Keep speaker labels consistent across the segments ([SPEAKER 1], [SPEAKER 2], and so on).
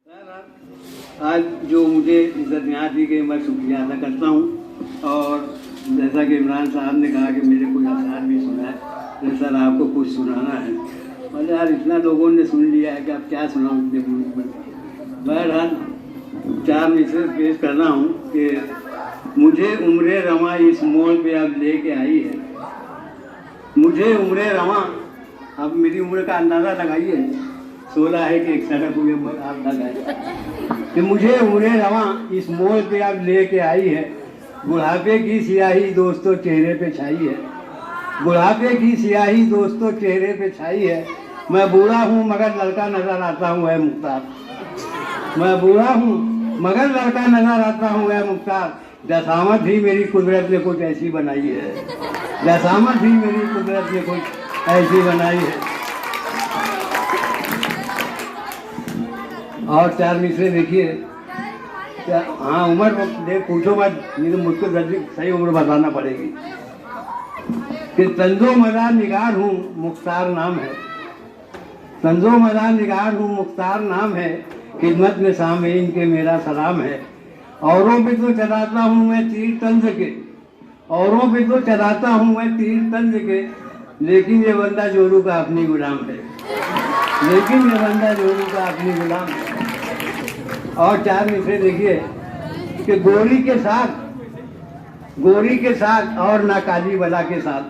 [SPEAKER 1] आज जो मुझे इज्जत यहाँ दी गई मैं शुक्रिया अदा करता हूँ। और जैसा कि इमरान साहब ने कहा कि मेरे कुछ अशार भी सुना है, तो सर आपको कुछ सुनाना है। और यार इतना लोगों ने सुन लिया है कि अब क्या सुनाऊँ इतने मुल्क में। बहरहाल 4 मिसरे पेश कर रहा हूँ कि मुझे उम्र रवां इस मोड़ पे अब लेके आई है। मुझे उम्र रवां, अब मेरी उम्र का अंदाज़ा लगाइए, 16 है कि 61 हुए आप लगाए कि मुझे उम्र रवां इस मोड़ पे अब लेके आई है। बुढ़ापे की सियाही दोस्तों चेहरे पे छाई है, बुढ़ापे की सियाही दोस्तों चेहरे पे छाई है। मैं बूढ़ा हूँ मगर लड़का नजर आता हूँ है मुख्तार, मैं बूढ़ा हूँ मगर लड़का नजर आता हूँ है मुख्तार। जसामत ही मेरी कुदरत ने कुछ ऐसी बनाई है, जसामत ही मेरी कुदरत ने कुछ ऐसी बनाई है। और 4 मिसरे देखिए। हाँ उम्र देख पूछो मत, नहीं तो मुझको जल्दी सही उम्र बताना पड़ेगी। कि तंजो मदार निगार हूँ मुख्तार नाम है, तंजो मदार निगार हूँ मुख्तार नाम है। खिदमत में सामीन के मेरा सलाम है। औरों पे तो चलाता हूँ मैं तीर तंज के, औरों पे तो चलाता हूँ मैं तीर तंज के, लेकिन ये बंदा जोरू का अपनी गुलाम है, लेकिन ये बंदा जोरू का अपनी गुलाम है। और 4 मिसरे देखिए कि गोरी के साथ, गोरी के साथ और ना काली बला के साथ,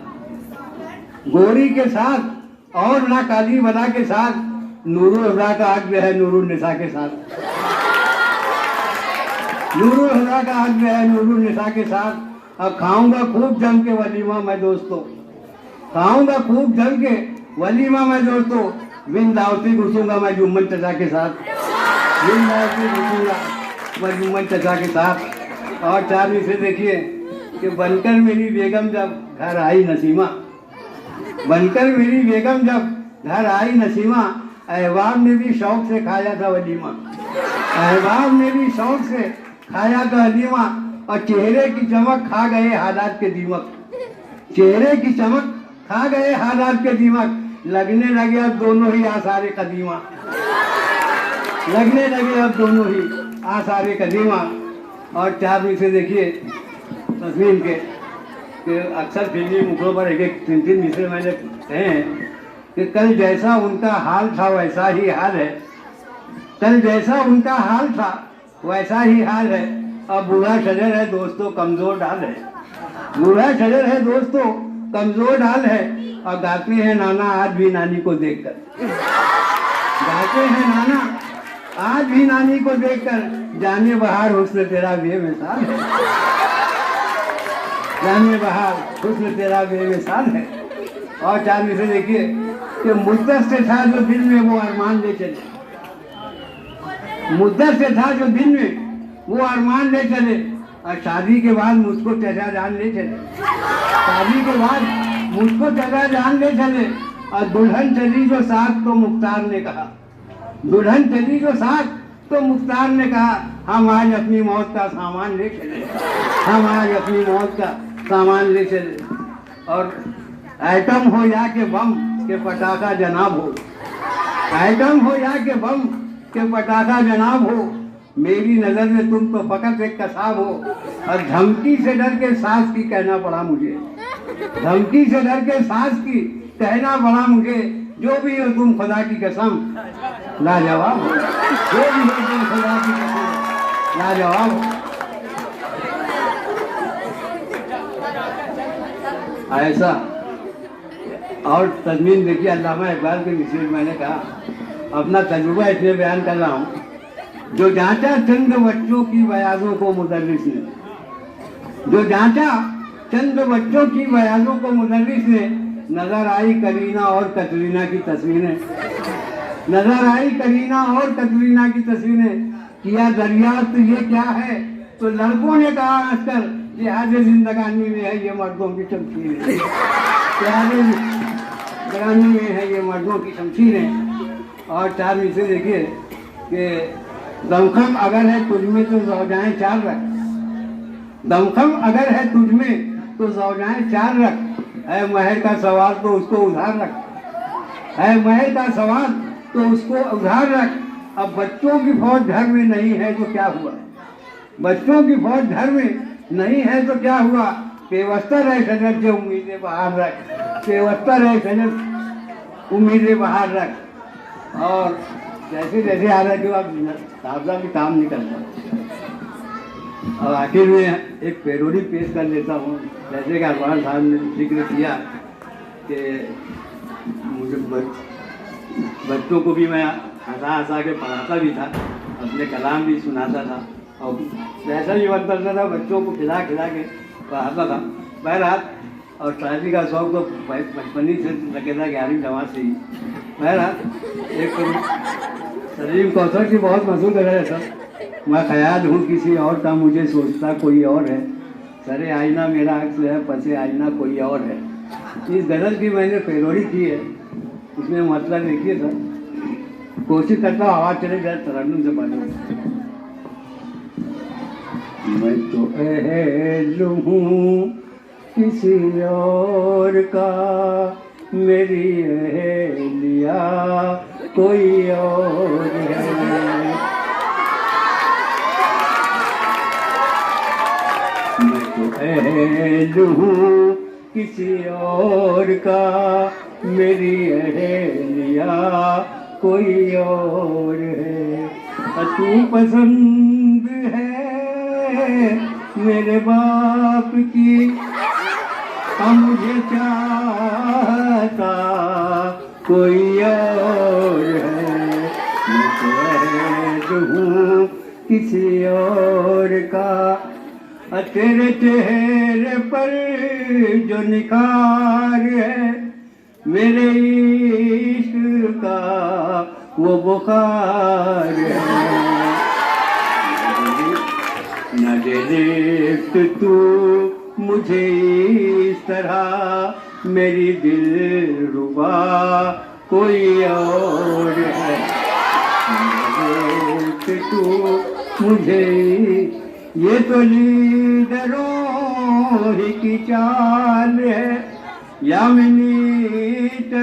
[SPEAKER 1] गोरी के साथ और ना काली बला के साथ, नूरुल हुदा का हक है नूरुल निसा के साथ, नूरुल हुदा का हक है नूरुल निसा के साथ। अब खाऊंगा खूब जम के वलीमा मैं दोस्तों, खाऊंगा खूब जम के वलीमा मैं दोस्तों। बिन दावती घुसूंगा मैं जुम्मन चचा के साथ, बिन दावती घुसूंगा मैं जुम्मन चचा के साथ। और 4 मिसरे देखिए कि बनकर मेरी बेगम जब घर आई नसीमा, बनकर मेरी बेगम जब घर आई नसीमा, अहबाब ने भी शौक से खाया था वलीमा, अहबाब ने भी शौक से खाया था वलीमा। और चेहरे की चमक खा गए हालात के दीमक, चेहरे की चमक खा गए हालात के दीमक। लगने लगे अब दोनों ही आसारे कदीमा, लगने लगे अब दोनों ही आसारे कदीमा। और 4 मिसरे देखिए तस्मीन के कि अक्सर फिल्मी मुखड़ों पर एक 3-3 मिसरे मैंने कहे हैं कि कल जैसा उनका हाल था वैसा ही हाल है, कल जैसा उनका हाल था वैसा ही हाल है। अब बूढ़ा शजर है दोस्तों कमजोर ढाल है, बूढ़ा शजर है दोस्तों कमजोर ढाल है। और गाते हैं नाना आज भी नानी को देखकर, गाते हैं नाना आज भी नानी को देखकर, जाने बहार हुस्न तेरा बेमिसाल है, जाने बहार हुस्न तेरा बेमिसाल है। और 4 मिसरे देखिए कि मुद्दत से था जो दिल में वो अरमान ले चले, मुद्दत से था जो दिल में वो अरमान ले चले। और शादी के बाद मुझको चचा जान ले चले, शादी के बाद मुझको चचा जान ले चले। और दुल्हन चली जो साथ तो मुख्तार ने कहा, दुल्हन चली जो साथ तो मुख्तार ने कहा, हम आज अपनी मौत का सामान ले चले, हम आज अपनी मौत का सामान ले चले। और आइटम हो या के बम के पटाखा जनाब हो, आइटम हो या के बम के पटाखा जनाब हो, मेरी नजर में तुम तो फकत एक कसाब हो। और धमकी से डर के सास की कहना पड़ा मुझे, धमकी से डर के सास की कहना पड़ा मुझे, जो भी हो तुम खुदा की कसम लाजवाब हो, जो भी हो तुम खुदा की कसम लाजवाब हो। ऐसा। और तज़मीन देखिए अल्लामा इकबाल के मिसरे मैंने कहा, अपना तजुर्बा इसलिए बयान कर रहा हूँ। जो जांचा चंद बच्चों की बयाजों को मुदर्रिस ने, जो जांचा चंद बच्चों की बयाजों को मुदर्रिस ने, नजर आई करीना और कतरीना की तस्वीरें, नजर आई करीना और कतरीना की तस्वीरें। किया दरियाफ्त ये क्या है तो लड़कों ने कहा हंसकर, लिहाज जिंदगानी में है ये मर्दों की शमशीरें, लिहाज जिंदगानी में है ये मर्दों की शमशीरें। और 4 मिसरे देखिए कि दमखम अगर है तुझमें तो ज़ौजाएं 4 रख, दमखम अगर है तुझमें तो ज़ौजाएं 4 रख, है महर का सवाल तो उसको उधार रख, है महर का सवाल तो उसको उधार रख। अब बच्चों की फौज घर में नहीं है तो क्या हुआ? बच्चों की फौज घर में नहीं है तो क्या हुआ? बेवस्था रहे सजन से उम्मीदें बाहर रख, बेवस्था रहे सजन उम्मीदें बाहर रख। और जैसे जैसे आ रहा जो अब साहबजादा भी काम नहीं करता। और आखिर में एक पेरोडी पेश कर लेता हूँ। जैसे कि अरमान साहब ने जिक्र किया कि मुझे बच्चों को भी मैं हंसा हंसा के पढ़ाता भी था, अपने कलाम भी सुनाता था और जैसा भी मन करता था बच्चों को खिला खिला के पढ़ाता था। बहरहाल और शादी का शौक तो बचपन ही से लगे था, 11वीं जमात से ही। बहरहाल एक सलीम कौसर की बहुत मशहूर गज़ल है सर। मैं ख्याल हूँ किसी और का, मुझे सोचता कोई और है, सरे आईना मेरा अक्स है, पसे आईना कोई और है। इस गज़ल की मैंने पेरोडी की है। इसमें मतलब देखिए सर, कोशिश करता हूँ आवाज़ चले जाए तरन्नुम से पढ़ने। मैं तो अहल हूँ किसी और का, मेरी अहलिया कोई और है। मैं तो अहल हूँ किसी और का, मेरी अहलिया कोई और है। तू पसंद है मेरे बाप की, मुझे चाहता कोई और है। मैं तो अहल हूँ किसी और का, तेरे चेहरे पर जो निखार है, मेरे इश्क का वो बुखार है। न दे लिफ्ट तू मुझे इस तरह, मेरी दिलरुबा कोई और है। न दे लिफ्ट तू मुझे, ये तो लीडरों ही की चाल है या मिनीटरों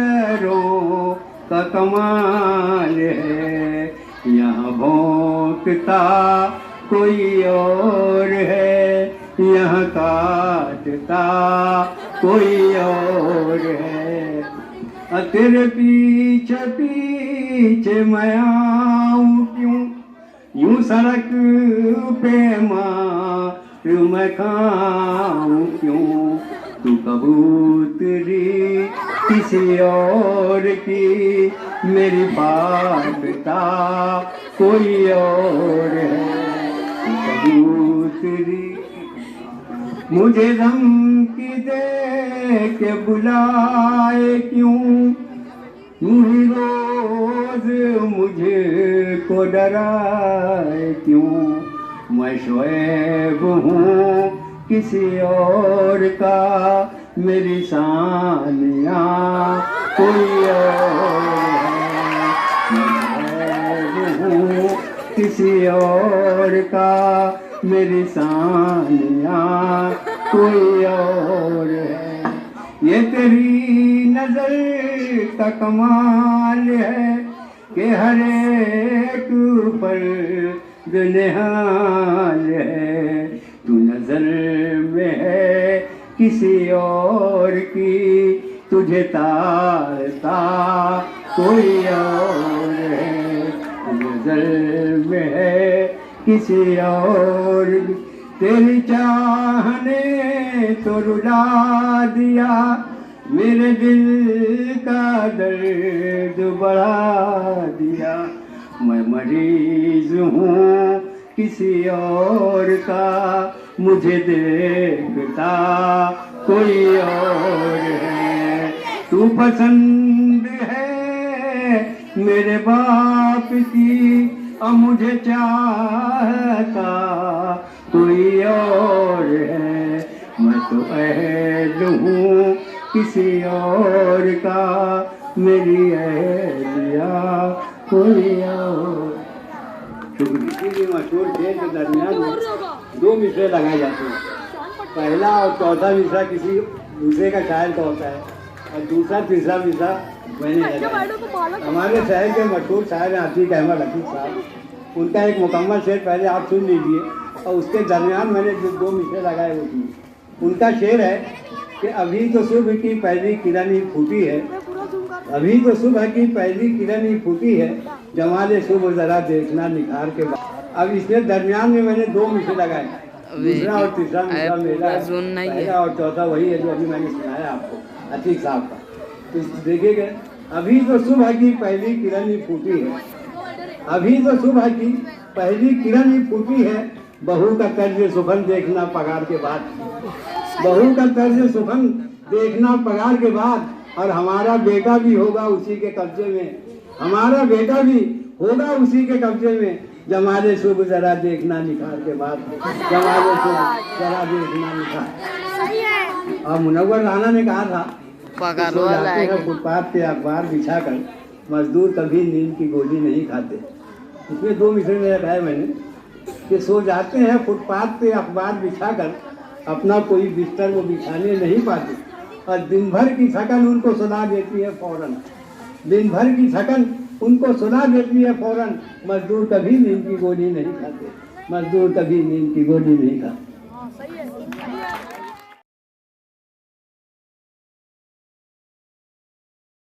[SPEAKER 1] का कमाल है। यहाँ भौंकता कोई और है, यहाँ काटता कोई और है। तेरे पीछे पीछे मैं आऊं क्यों, यूं सड़क पे मार मैं खाऊं क्यों। तू कबूतरी किसी और की, मेरी पालता कोई और है। तू कबूतरी मुझे धमकी दे के बुलाए क्यों, तू ही रोज मुझे को डराए क्यों। मैं शोएब हूँ किसी और का, मेरी सानिया कोई और है। मैं शोएब हूँ किसी और का, मेरी सानिया कोई और है। ये तेरी नजर का कमाल है कि हर एक पर बेनिहाल है। तू नजर में है किसी और की, तुझे तारता कोई और है। तू नजर में है किसी और, तेरी चाहने तो रुला दिया, मेरे दिल का दर्द बढ़ा दिया। मैं मरीज हूँ किसी और का, मुझे देखता कोई और है। तू पसंद है मेरे बाप की, अब मुझे चाहता कोई और है। मैं तो अहल हूँ किसी और का, मेरी अहलिया कोई और। शुक्रिया। मशहूर खेल के दरमियान में 2 मिसरे लगाए जाते हैं। पहला और चौथा मिसरा किसी दूसरे का शायर का होता है। और दूसरा तीसरा मिसरा मैंने लगाया। हमारे शहर के मशहूर शायर आतिक अहमद हकीम साहब, उनका एक मुकम्मल शेर पहले आप सुन लीजिए और उसके दरमियान मैंने जो 2 मिसरे लगाए वो सुनिए। उनका शेर है कि अभी तो सुबह की पहली किरण ही फूटी है, अभी तो सुबह की पहली किरण ही फूटी है, जमाले सुबह जरा देखना निखार के बाद। अब इसके दरमियान में मैंने 2 मिसरे लगाए, दूसरा और तीसरा मिसरा मेरा है, पहला और चौथा वही है जो अभी मैंने सुनाया आपको अतीक साहब का। तो देखिएगा, अभी तो सुबह की पहली किरण ही फूटी है, अभी तो सुबह की पहली किरण ही फूटी है, बहू का तर्ज सुखन देखना पगार के बाद, बहू का तर्ज सुखन देखना पगार के बाद, और हमारा बेटा भी होगा उसी के कब्जे में, हमारा बेटा भी होगा उसी के कब्जे में, जमाले शुभ जरा देखना निखार के बाद, जमाले शुभ जरा देखना निखार। और मुनव्वर राना ने कहा था, फुटपाथ पे अखबार बिछाकर मजदूर कभी नींद की गोली नहीं खाते। इसमें 2 मिसरे में लगाए मैंने कि सो जाते हैं फुटपाथ पे अखबार बिछाकर, अपना कोई बिस्तर वो बिछाने नहीं पाते, और दिन भर की थकन उनको सुला देती है फौरन, दिन भर की थकन उनको सुला देती है फौरन, मजदूर कभी नींद की गोली नहीं खाते, मजदूर कभी नींद की गोली नहीं खाते।